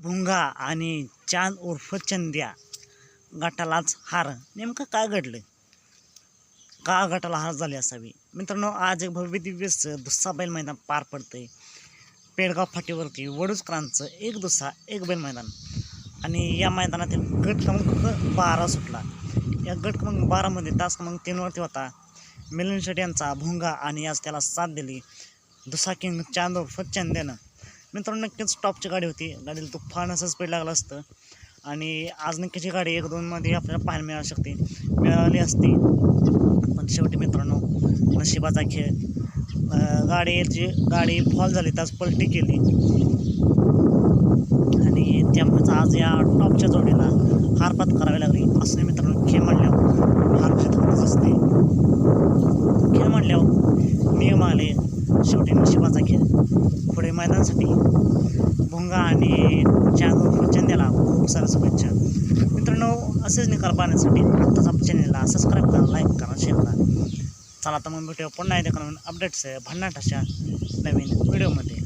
भुंगा आणि चांद उर्फ चंद्या गटालाच हार. नेमकं काय घडलं, का गटाला हार झाली असावी? मित्रांनो, आज एक भव्य दिव्य दुस्सा बैल मैदान पार पडतंय पेडगाव फाटीवरती. वडूजकरांचं 1-2 बैल मैदान. आणि या मैदानातील गट क्रमांक 12 सुटला. या गट क्रमांक 12मध्ये तास क्रमांक 3वरती होता मिलिंद शेट्टी यांचा भुंगा, आणि आज त्याला साथ दिली दुसरा किंग चांद उर्फ चंद्यानं. मित्रांनो, नक्कीच टॉपची गाडी होती. गाडीला तुफान असं स्पीड लागलं असतं आणि आज नक्कीच ही गाडी 1-2 मध्ये आपल्याला पाहायला मिळाली असती. पण शेवटी मित्रांनो, नशिबाचा खेळ. गाडी फॉल झाली, त्याच पलटी केली आणि त्यामुळेच आज या टॉपच्या जोडीला हार पत्करावी लागली. असं मित्रांनो, खेळ म्हणल्यावर हार होतच असते. खेळ म्हणल्यावर नियम आले, शेवटी नशिबाचा खेळ. पुढे मैदानासाठी भुंगा आणि चांद उर्फ चंद्याला खूप साऱ्या शुभेच्छा. मित्रांनो, असेच निकाल पाहण्यासाठी आत्ताच आपल्या चॅनलला सबस्क्राईब करा, लाईक करा, शेअर करा. चला तर मग भेटूया पुन्हा एकदा नवीन अपडेट्स भन्नाट अशा नवीन व्हिडिओमध्ये.